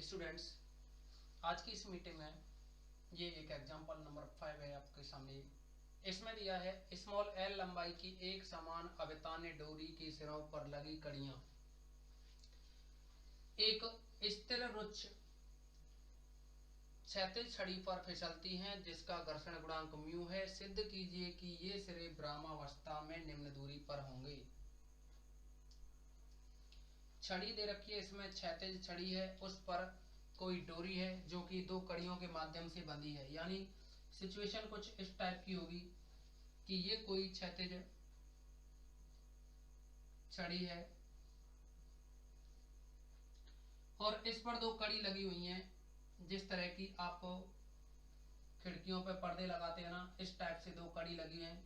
Students, आज की इस मीटिंग में ये एक एग्जांपल नंबर 5 है आपके सामने। इसमें दिया है स्मॉल एल लंबाई की एक समान अवतान्य डोरी के सिरों पर लगी कड़ियां एक स्थिर रुच्छ क्षैतिज छड़ी पर फिसलती हैं जिसका घर्षण गुणांक म्यू है। सिद्ध कीजिए कि ये सिरे विरामावस्था में निम्न दूरी पर होंगे। छड़ी दे रखी है, इसमें क्षैतिज छड़ी है, उस पर कोई डोरी है जो कि दो कड़ियों के माध्यम से बंधी है। यानी सिचुएशन कुछ इस टाइप की होगी कि ये कोई क्षैतिज छड़ी है और इस पर दो कड़ी लगी हुई हैं। जिस तरह की आप खिड़कियों पे पर्दे लगाते हैं ना, इस टाइप से दो कड़ी लगी हैं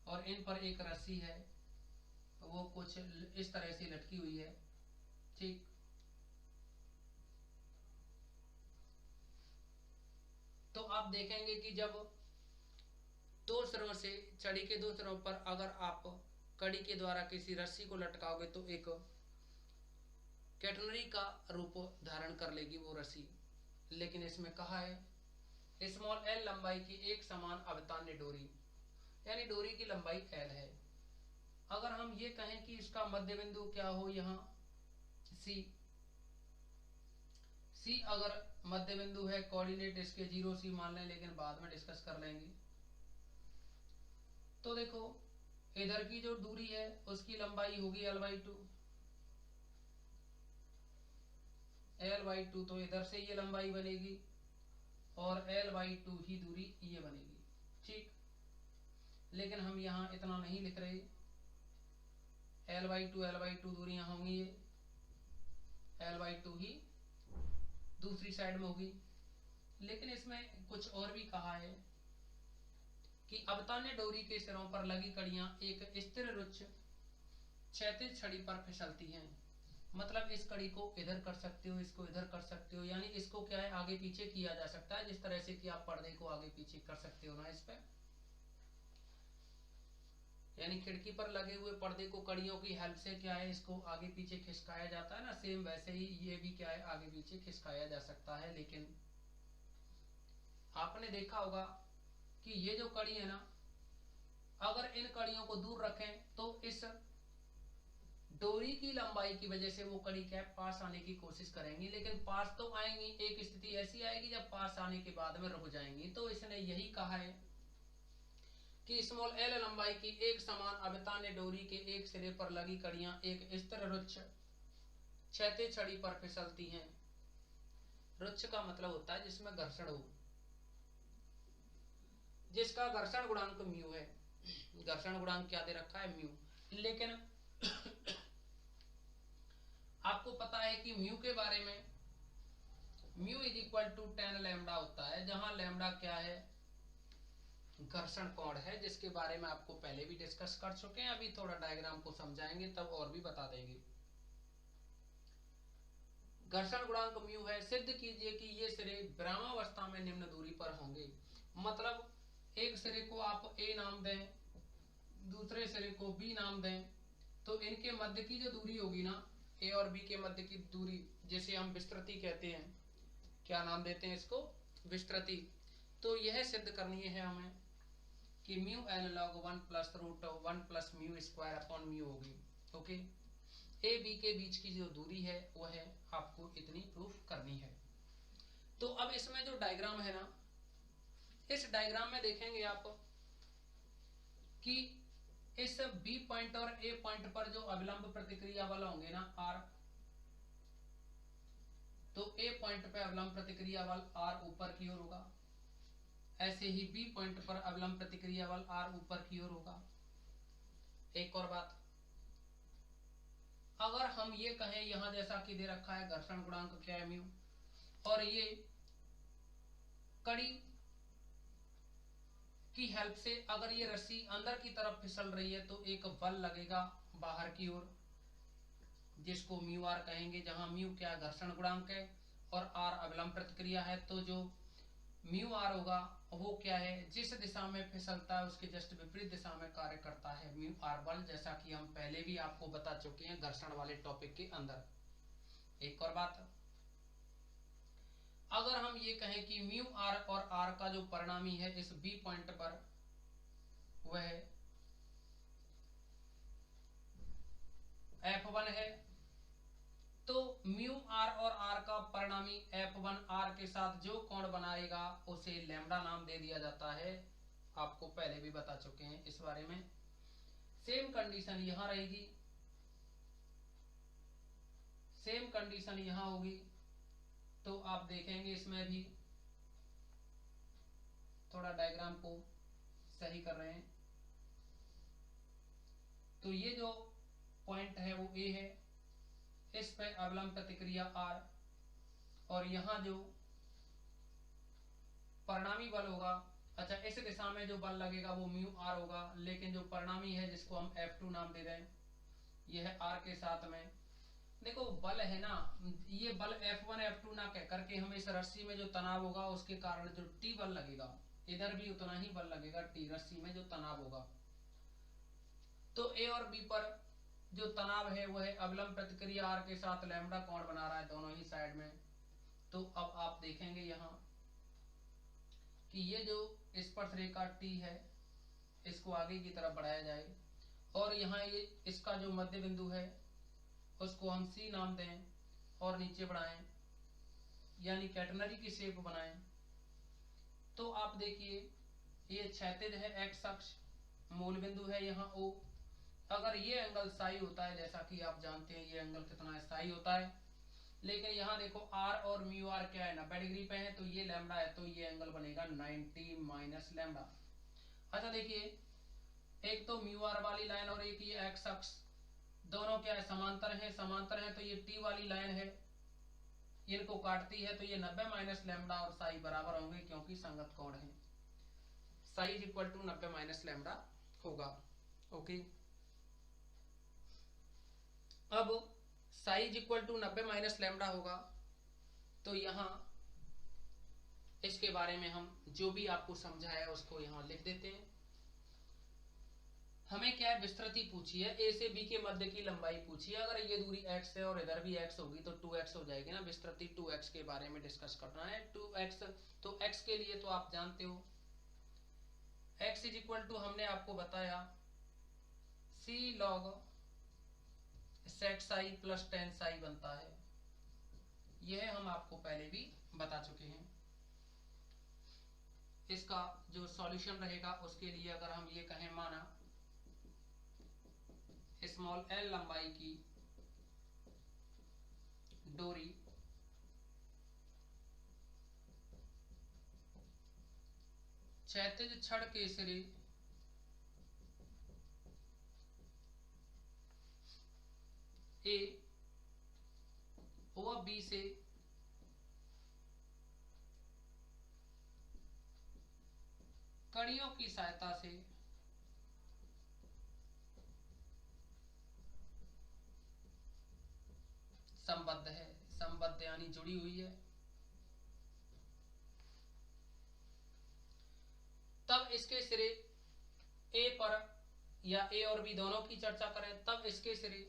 और इन पर एक रस्सी है, वो कुछ इस तरह से लटकी हुई है। ठीक, तो आप देखेंगे कि जब दो सिरों से छड़ी के दो सिरों पर अगर आप कड़ी के द्वारा किसी रस्सी को लटकाओगे तो एक कैटनरी का रूप धारण कर लेगी वो रस्सी। लेकिन इसमें कहा है स्मॉल एल लंबाई की एक समान अवतान्य डोरी, यानी डोरी की लंबाई एल है। अगर हम ये कहें कि इसका मध्य बिंदु क्या हो, यहां सी अगर मध्य बिंदु है, कोऑर्डिनेट इसके 0 सी मान लें, लेकिन बाद में डिस्कस कर लेंगे। तो देखो इधर की जो दूरी है उसकी लंबाई होगी L/2, L/2, तो इधर से ये लंबाई बनेगी और L/2 ही दूरी ये बनेगी। ठीक, लेकिन हम यहां इतना नहीं लिख रहे। L/2 दूरियां होंगी, ये L/2 ही दूसरी साइड में होगी। लेकिन इसमें कुछ और भी कहा है कि अवतान्य डोरी के सिरों पर लगी कड़ियां एक स्थिर रुच्छ क्षैतिज छड़ी पर फिसलती हैं। मतलब इस कड़ी को इधर कर सकते हो, इसको इधर कर सकते हो, यानी इसको क्या है आगे पीछे किया जा सकता है, जिस तरह से कि आप पर्दे को आगे पीछे कर सकते हो ना इस पे। यानी खिड़की पर लगे हुए पर्दे को कड़ियों की हेल्प से क्या है इसको आगे पीछे खिसकाया जाता है ना, सेम वैसे ही ये भी क्या है आगे पीछे खिसकाया जा सकता है। लेकिन आपने देखा होगा कि ये जो कड़ी है ना, अगर इन कड़ियों को दूर रखें तो इस डोरी की लंबाई की वजह से वो कड़ी क्या है पास आने की कोशिश करेंगी, लेकिन पास तो आएंगी, एक स्थिति ऐसी आएगी जब पास आने के बाद में रुक जाएंगी। तो इसने यही कहा है कि स्मॉल एल लंबाई की एक समान अवतान्य डोरी के एक सिरे पर लगी कड़ियां एक स्थिर रुच्छ क्षैतिज छड़ी पर फिसलती हैं। रुच्छ का मतलब होता है जिसमें घर्षण हो, जिसका घर्षण गुणांक म्यू है। घर्षण गुणांक क्या दे रखा है, म्यू। लेकिन आपको पता है कि म्यू के बारे में, म्यू = 10 लैम्डा होता है, जहां लैम्डा क्या है घर्षण कोण है, जिसके बारे में आपको पहले भी डिस्कस कर चुके हैं। अभी थोड़ा डायग्राम को समझाएंगे तब और भी बता देंगे। घर्षण गुणांक म्यू है। सिद्ध कीजिए कि ये सिरे विरामावस्था में निम्न दूरी पर होंगे। मतलब एक सिरे को आप A नाम दें, दूसरे सिरे को B नाम दें, तो इनके मध्य की जो दूरी होगी ना, A और B के मध्य की दूरी, जिसे हम विस्तृति कहते हैं, क्या नाम देते हैं इसको, विस्तृति। तो यह सिद्ध करनी है हमें कि म्यू L log 1 + √1 + μ² होगी। ओके, A B के बीच की जो दूरी है वह है आपको इतनी प्रूफ करनी है। तो अब इसमें जो डायग्राम है ना, इस डायग्राम में देखेंगे आप कि इस B पॉइंट और A पॉइंट पर जो अविलंब प्रतिक्रिया बल होंगे ना R, तो A पॉइंट पर अविलंब प्रतिक्रिया बल R ऊपर की ओर होगा, ऐसे ही B पॉइंट पर अविलंब प्रतिक्रिया बल R ऊपर की ओर होगा। एक और बात, अगर हम ये कहें यहां जैसा कि दे रखा है घर्षण गुणांक क्या है, म्यू, और ये कड़ी की हेल्प से अगर ये रस्सी अंदर की तरफ फिसल रही है तो एक बल लगेगा बाहर की ओर, जिसको μr कहेंगे, जहां म्यू क्या घर्षण गुणांक है और r अविलंब प्रतिक्रिया है। तो जो μr होगा वो क्या है, जिस दिशा में फिसलता है उसके जस्ट विपरीत दिशा में कार्य करता है μr बल, जैसा कि हम पहले भी आपको बता चुके हैं घर्षण वाले टॉपिक के अंदर। एक और बात, अगर हम ये कहें कि म्यू आर और आर का जो परिणामी है इस बी पॉइंट पर वह F1 है, तो म्यू आर और आर का परिणामी F1 आर के साथ जो कोण बनाएगा उसे लैम्डा नाम दे दिया जाता है। आपको पहले भी बता चुके हैं इस बारे में। सेम कंडीशन यहां रहेगी, सेम कंडीशन यहां होगी। तो आप देखेंगे इसमें भी थोड़ा डायग्राम को सही कर रहे हैं। तो ये जो पॉइंट है वो ए है, इस पे अवलंब प्रतिक्रिया आर, और यहां जो परिणामी बल होगा, अच्छा इस दिशा में जो बल लगेगा वो म्यू आर होगा, लेकिन जो परिणामी है जिसको हम F2 नाम दे दें, यह है आर के साथ में। देखो बल है ना, ये बल F1 F2 ना कह करके हम इस रस्सी में जो तनाव होगा उसके कारण जो T बल लगेगा, इधर भी उतना ही बल लगेगा T, रस्सी में जो तनाव होगा। तो ए और बी पर जो तनाव है वह अवलंब प्रतिक्रिया आर के साथ लैम्डा कोण बना रहा है दोनों ही साइड में। तो अब आप देखेंगे यहाँ कि ये जो स्पर्शरेखा T है इसको आगे की तरफ बढ़ाया जाए, और यहाँ ये इसका जो मध्य बिंदु है उसको हम C नाम दें और नीचे बढ़ाएं, यानी कैटनरी की शेप बनाएं। तो आप देखिए ये क्षैतिज है x अक्ष, मूल बिंदु है यहाँ O। अगर ये एंगल साई होता है, जैसा कि आप जानते हैं ये एंगल कितना साई होता है, लेकिन यहाँ देखो r और म्यू आर क्या है 90 डिग्री पे है, तो ये लैम्डा है, तो ये एंगल बनेगा 90 माइनस लैम्डा। अच्छा देखिए, एक तो म्यू आर वाली लाइन और एक ये x अक्ष, दोनों क्या है समांतर है, समांतर है, तो ये t वाली लाइन है इनको काटती है, तो ये 90 माइनस लैम्डा और साई बराबर होंगे क्योंकि संगत कोण है। Psi is equal to 90 minus lambda होगा। ओके, अब psi is equal to 90 minus lambda होगा, तो यहाँ इसके बारे में हम जो भी आपको समझाया उसको यहाँ लिख देते हैं। हमें क्या है, विस्तृति पूछी है, ए से बी के मध्य की लंबाई पूछी है। अगर ये दूरी x है और इधर भी x होगी तो 2x हो जाएगी ना, विस्तृति 2x के बारे में डिस्कस करना है। 2x, तो x के लिए तो आप जानते हो x इज इक्वल टू, हमने आपको बताया c log sec Sai plus tan Sai बनता है, यह हम आपको पहले भी बता चुके हैं। इसका जो सॉल्यूशन रहेगा उसके लिए अगर हम ये कहें, माना स्मॉल l लंबाई की डोरी क्षैतिज छड़ के सिरे A व B से कड़ियों की सहायता से संबद्ध है, संबद्ध यानी जुड़ी हुई है, तब इसके सिरे A पर, या A और B दोनों की चर्चा करें, तब इसके सिरे,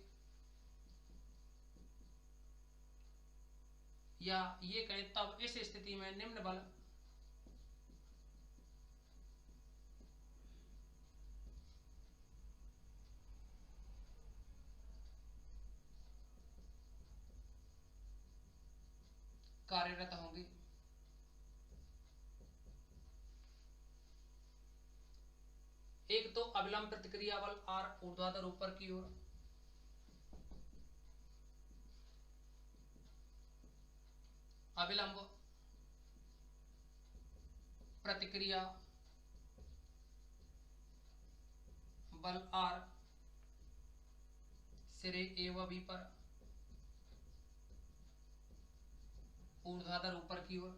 या ये कहें तब इस स्थिति में निम्न बल कार्यरत होंगे। एक तो अविलंब प्रतिक्रिया बल R ऊर्ध्वाधर ऊपर की ओर, अविलंब प्रतिक्रिया बल R सिरे A व B पर ऊर्ध्वाधर ऊपर की ओर,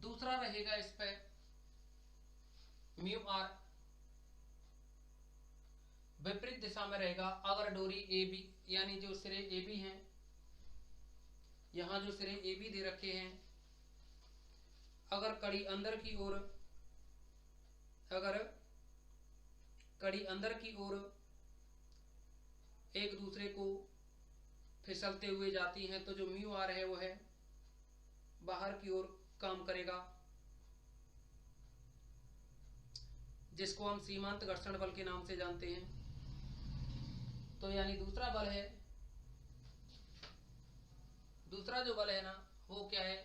दूसरा रहेगा इस पे म्यू आर विपरीत दिशा में रहेगा। अगर डोरी ए बी, यानी जो सिरे ए बी हैं, यहां जो सिरे ए बी दे रखे हैं, अगर कड़ी अंदर की ओर एक दूसरे को फिसलते हुए जाती हैं तो जो म्यू आर है वो है बाहर की ओर काम करेगा, जिसको हम सीमांत घर्षण बल के नाम से जानते हैं। तो यानी दूसरा जो बल है ना वो क्या है,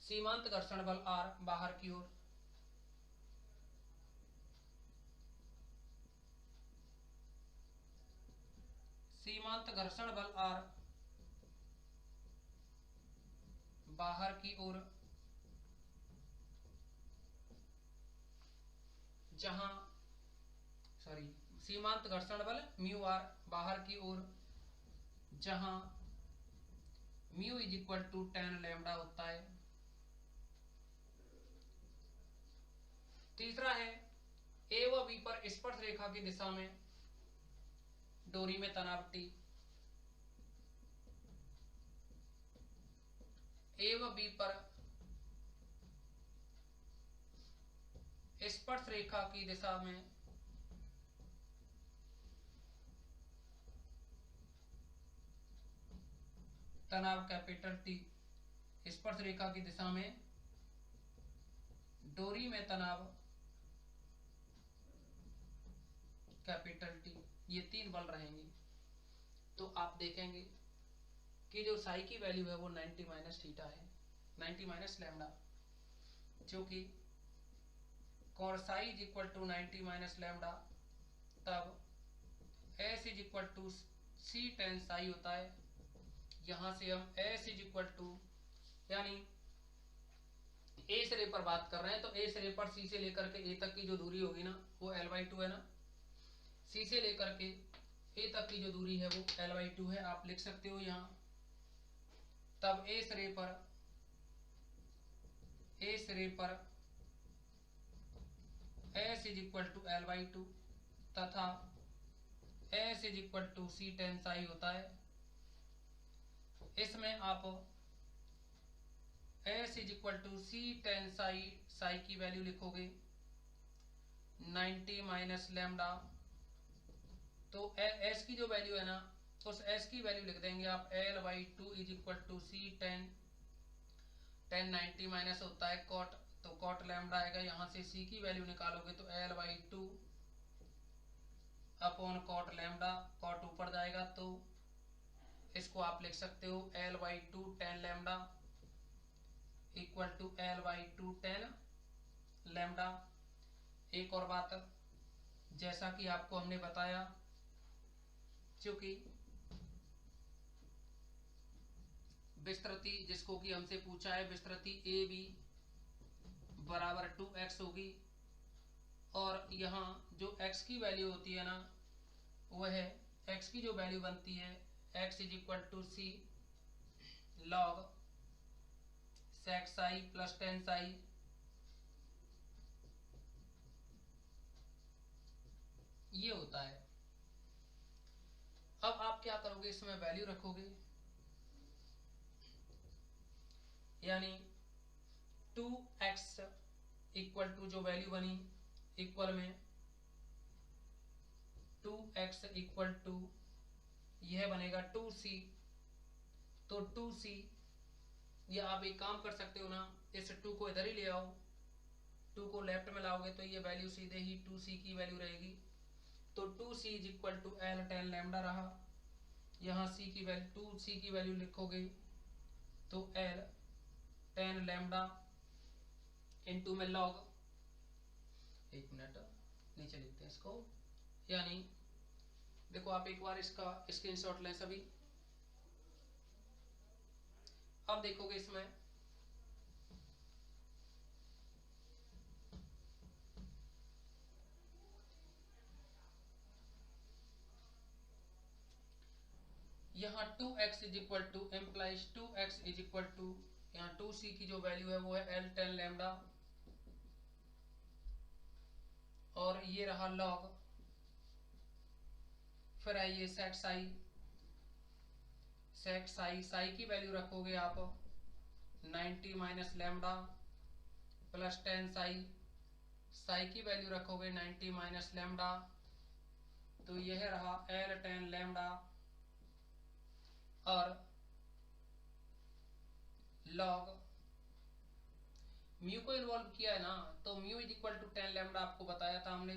सीमांत घर्षण बल आर बाहर की ओर। सीमांत घर्षण बल आर बाहर की ओर, सीमांत घर्षण बल म्यू आर बाहर की ओर, जहां mu is equal to 10 lambda होता है। तीसरा है ए व बी पर स्पर्श रेखा की दिशा में डोरी में तनाव T। ए व बी पर स्पर्श रेखा की दिशा में तनाव कैपिटल T। स्पर्श रेखा की दिशा में डोरी में तनाव कैपिटल T। ये 3 बल रहेंगे। तो आप देखेंगे कि जो साई की वैल्यू है वो 90 माइनस थीटा है, 90 माइनस लैम्डा, जो कि cos psi is equal to 90 minus lambda, तब S is equal to c tan psi होता है। यहां से हम S इज इक्वल टू, यानी ए सिरे पर बात कर रहे हैं तो ए सिरे पर सी से लेकर के ए तक की जो दूरी होगी ना वो L/2 है ना, सी से लेकर के ए तक की जो दूरी है वो L/2 है, आप लिख सकते हो यहाँ। तब ए सिरे पर S is equal to L/2 तथा S is equal to c tan psi होता है। इसमें आप S is equal to c tan psi की वैल्यू लिखोगे 90 माइनस लैम्डा, तो S की जो वैल्यू है ना उस S की वैल्यू लिख देंगे आप L/2 is equal to c tan 90 minus होता है कॉट, तो कॉट लैम्डा आएगा। यहाँ से C की वैल्यू निकालोगे तो L/2 upon cot lambda, cot ऊपर जाएगा तो इसको आप लिख सकते हो L/2 10 lambda equal to L/2 10 lambda. एक और बात, जैसा कि आपको हमने बताया, चूंकि विस्तृति जिसको कि हमसे पूछा है विस्तृति ए बी बराबर 2x होगी, और यहाँ जो x की वैल्यू होती है ना वह x की जो वैल्यू बनती है x is equal to c log sec psi plus 10 psi, ये होता है। अब आप क्या करोगे, इसमें वैल्यू रखोगे, यानी 2x इक्वल टू जो वैल्यू बनी इक्वल में 2x इक्वल टू यह बनेगा 2c, तो 2c, ये आप एक काम कर सकते हो ना, इस 2 को इधर ही ले आओ, 2 को लेफ्ट में लाओगे तो ये वैल्यू सीधे ही 2c की वैल्यू रहेगी। तो 2c is equal to L 10 lambda रहा, यहाँ c की वैल्यू 2c की वैल्यू लिखोगे तो L 10 लैम्डा इनटू में लॉग, एक मिनट नीचे लिखते हैं इसको, यानी देखो आप एक बार इसका स्क्रीनशॉट लें सभी। अब देखोगे इसमें यहाँ 2x is equal to implies 2x is equal to, यहाँ 2c की जो वैल्यू है वो है L 10 लैम्डा, और ये रहा लॉग, फिर आइए सेक साई की वैल्यू रखोगे आप 90 minus lambda plus 10 Sai, Sai की वैल्यू रखोगे 90 माइनस लैम्डा, तो यह रहा L tan लैम्डा, और लॉग म्यू को इन्वॉल्व किया है ना, तो mu is equal to 10 lambda आपको बताया था हमने।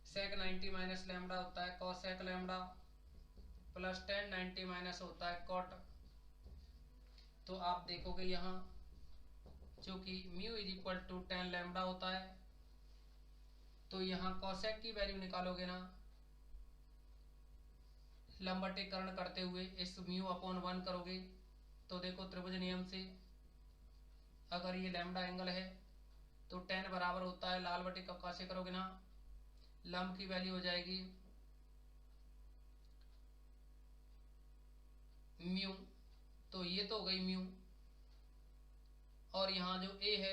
सेक 90 माइनस लैम्डा होता है cos sec lambda, plus 10 90 minus होता है कॉट। तो आप देखोगे यहाँ चूंकि mu is equal to 10 lambda होता है, तो यहाँ कॉसेक की वैल्यू निकालोगे ना, लंबवटीकरण करते हुए इस म्यू अपॉन 1 करोगे, तो देखो त्रिभुज नियम से अगर ये लैम्डा एंगल है तो 10 बराबर होता है, लाल बटे कब कैसे करोगे ना, लंब की वैल्यू हो जाएगी म्यू, तो ये तो हो गई म्यू, और यहाँ जो ए है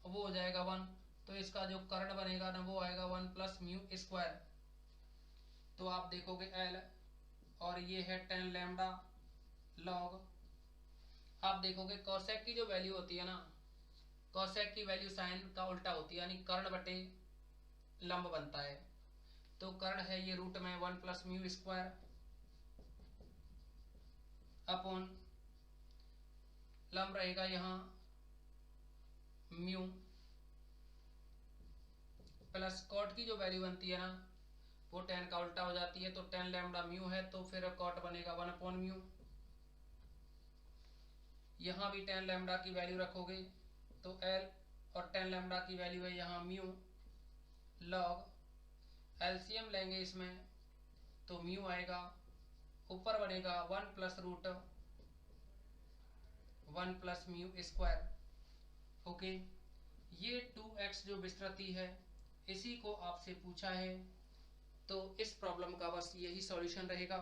वो हो जाएगा 1, तो इसका जो कर्ण बनेगा ना वो आएगा 1 प्लस म्यू स्क्वायर। तो आप देखोगे एल, और ये है 10 लैम्डा लॉग। आप देखोगे कॉसेक की जो वैल्यू होती है ना, कॉसेक की वैल्यू साइन का उल्टा होती है, यानी कर्ण बटे लंब बनता है। तो कर्ण है ये रूट में 1 प्लस म्यू स्क्वायर अपॉन लंब रहेगा यहाँ म्यू, प्लस कॉट की जो वैल्यू बनती है ना वो 10 का उल्टा हो जाती है, तो 10 लैम्डा म्यू है, तो फिर कॉट बनेगा 1 अपॉन म्यू। यहाँ भी 10 लैम्डा की वैल्यू रखोगे तो एल, और 10 लैम्डा की वैल्यू है यहाँ म्यू लॉग। एलसीएम लेंगे इसमें तो म्यू आएगा, ऊपर बनेगा 1 plus root 1 plus mu square. Okay, ये 2x जो विस्तृति है इसी को आपसे पूछा है, तो इस प्रॉब्लम का बस यही सॉल्यूशन रहेगा।